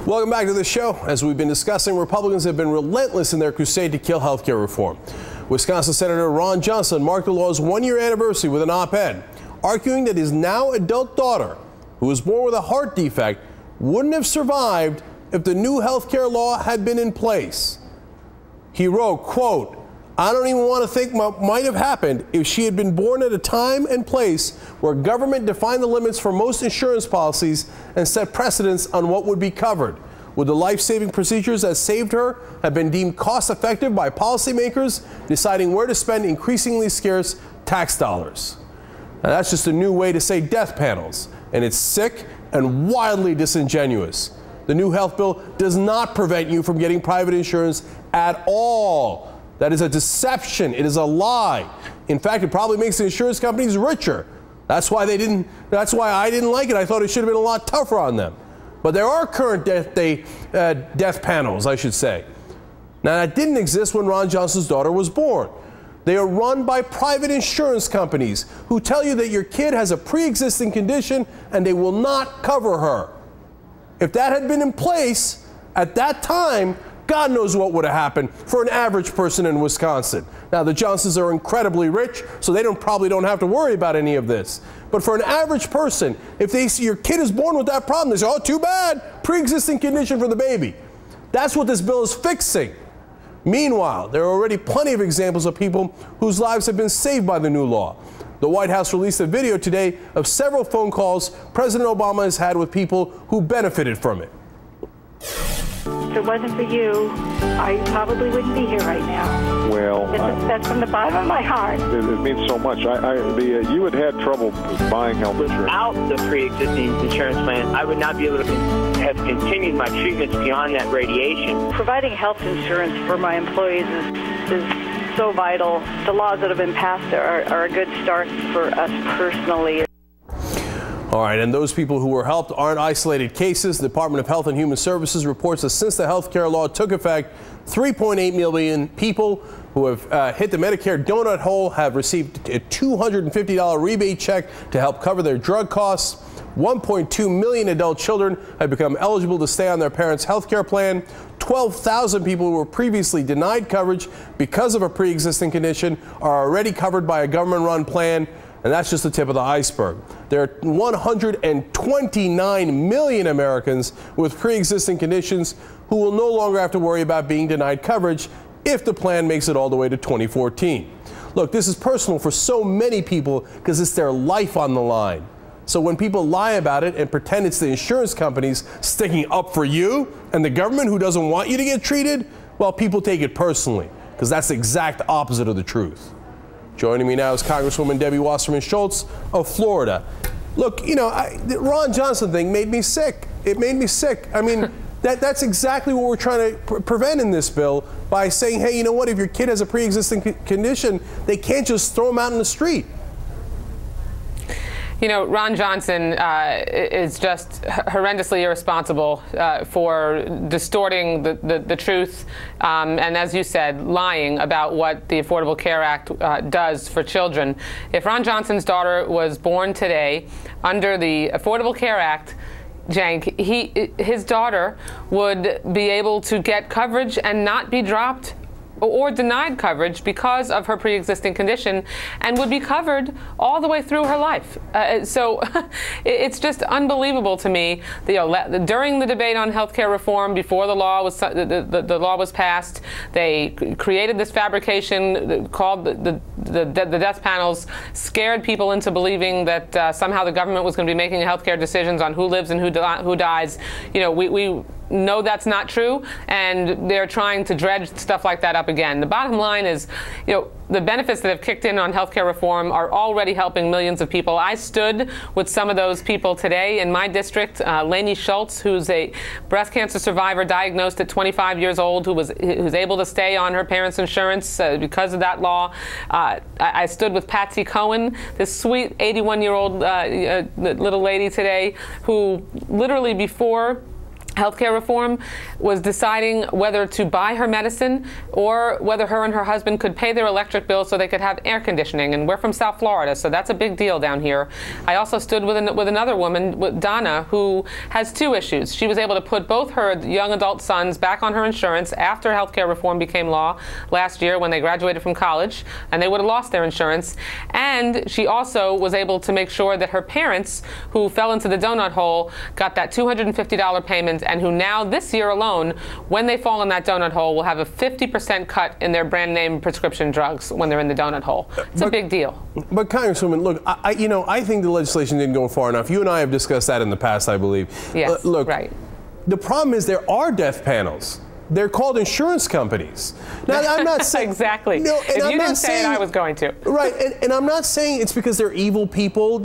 Welcome back to the show. As we've been discussing, Republicans have been relentless in their crusade to kill health care reform. Wisconsin Senator Ron Johnson marked the law's one-year anniversary with an op-ed, arguing that his now adult daughter, who was born with a heart defect, wouldn't have survived if the new health care law had been in place. He wrote, quote, "I don't even want to think what might have happened if she had been born at a time and place where government defined the limits for most insurance policies and set precedents on what would be covered. Would the life-saving procedures that saved her have been deemed cost-effective by policymakers deciding where to spend increasingly scarce tax dollars?" Now, that's just a new way to say death panels, and it's sick and wildly disingenuous. The new health bill does not prevent you from getting private insurance at all. That is a deception. It is a lie. In fact, it probably makes the insurance companies richer. That's why I didn't like it. I thought it should have been a lot tougher on them. But there are current death panels, I should say. Now, that didn't exist when Ron Johnson's daughter was born. They are run by private insurance companies who tell you that your kid has a pre-existing condition and they will not cover her. If that had been in place at that time, God knows what would have happened for an average person in Wisconsin. Now, the Johnsons are incredibly rich, so they probably don't have to worry about any of this. But for an average person, if they see your kid is born with that problem, they say, oh, too bad, pre-existing condition for the baby. That's what this bill is fixing. Meanwhile, there are already plenty of examples of people whose lives have been saved by the new law. The White House released a video today of several phone calls President Obama has had with people who benefited from it. If it wasn't for you, I probably wouldn't be here right now. Well, that's from the bottom of my heart. It means so much. You had trouble buying health insurance. Without the pre-existing insurance plan, I would not be able to have continued my treatments beyond that radiation. Providing health insurance for my employees is so vital. The laws that have been passed are a good start for us personally. All right, and those people who were helped aren't isolated cases. The Department of Health and Human Services reports that since the health care law took effect, 3.8 million people who have hit the Medicare donut hole have received a $250 rebate check to help cover their drug costs. 1.2 million adult children have become eligible to stay on their parents' health care plan. 12,000 people who were previously denied coverage because of a pre-existing condition are already covered by a government-run plan. And that's just the tip of the iceberg. There are 129 million Americans with pre-existing conditions who will no longer have to worry about being denied coverage if the plan makes it all the way to 2014. Look, this is personal for so many people because it's their life on the line. So when people lie about it and pretend it's the insurance companies sticking up for you and the government who doesn't want you to get treated, well, people take it personally because that's the exact opposite of the truth. Joining me now is Congresswoman Debbie Wasserman Schultz of Florida. Look, you know, the Ron Johnson thing made me sick. It made me sick. I mean, that's exactly what we're trying to prevent in this bill by saying, hey, you know what, if your kid has a pre-existing condition, they can't just throw them out in the street. You know, Ron Johnson is just horrendously irresponsible for distorting the truth and, as you said, lying about what the Affordable Care Act does for children. If Ron Johnson's daughter was born today under the Affordable Care Act, Cenk, his daughter would be able to get coverage and not be dropped or denied coverage because of her pre-existing condition and would be covered all the way through her life. So it's just unbelievable to me. During the debate on health care reform, before the law was passed, they created this fabrication called the death panels, scared people into believing that somehow the government was going to be making health care decisions on who lives and who dies. You know, we know that's not true, and they're trying to dredge stuff like that up again. The bottom line is, you know, the benefits that have kicked in on healthcare reform are already helping millions of people. I stood with some of those people today in my district. Lainey Schultz, who's a breast cancer survivor diagnosed at 25 years old, who's able to stay on her parents' insurance because of that law. I stood with Patsy Cohen, this sweet 81-year-old little lady today, who literally before Healthcare reform was deciding whether to buy her medicine or whether her and her husband could pay their electric bill so they could have air conditioning. And we're from South Florida, so that's a big deal down here. I also stood with another woman, Donna, who has two issues. She was able to put both her young adult sons back on her insurance after healthcare reform became law last year when they graduated from college, and they would have lost their insurance. And she also was able to make sure that her parents, who fell into the donut hole, got that $250 payment, and who now, this year alone, when they fall in that donut hole, will have a 50% cut in their brand name prescription drugs when they're in the donut hole. It's a big deal. But Congresswoman, look, I think the legislation didn't go far enough. You and I have discussed that in the past, I believe. Yes, look, right. The problem is there are death panels. They're called insurance companies. Now, I'm not saying exactly. No, if you didn't say it, I was going to. Right, and I'm not saying it's because they're evil people.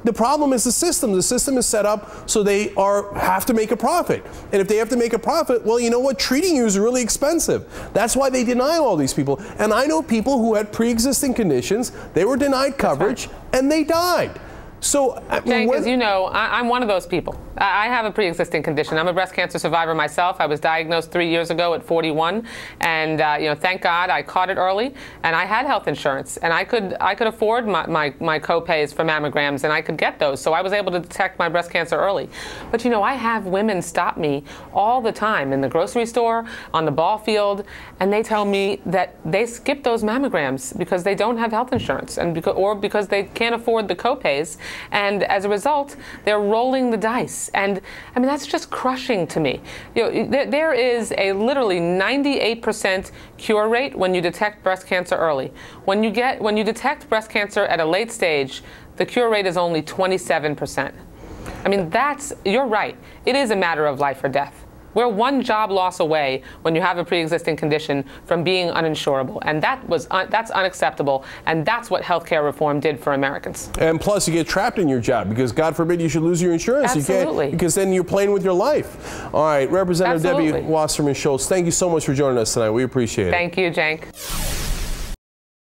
The problem is the system. The system is set up so they have to make a profit. And if they have to make a profit, well, you know what? Treating you is really expensive. That's why they deny all these people. And I know people who had pre-existing conditions. They were denied coverage, and they died. So, Cenk, as you know, I'm one of those people. I have a pre-existing condition. I'm a breast cancer survivor myself. I was diagnosed 3 years ago at 41, and thank God I caught it early, and I had health insurance, and I could afford my co-pays for mammograms, and I could get those. So I was able to detect my breast cancer early. But I have women stop me all the time in the grocery store, on the ball field, and they tell me that they skip those mammograms because they don't have health insurance, or because they can't afford the co-pays. And as a result, they're rolling the dice. And I mean, that's just crushing to me. There is a literally 98% cure rate when you detect breast cancer early. When you detect breast cancer at a late stage, the cure rate is only 27%. I mean, you're right. It is a matter of life or death. We're one job loss away when you have a pre-existing condition from being uninsurable, and that's unacceptable, and that's what healthcare reform did for Americans. And plus, you get trapped in your job because, God forbid, you should lose your insurance. Absolutely. You can't, because then you're playing with your life. All right, Representative Debbie Wasserman Schultz, thank you so much for joining us tonight. We appreciate it. Thank you, Cenk.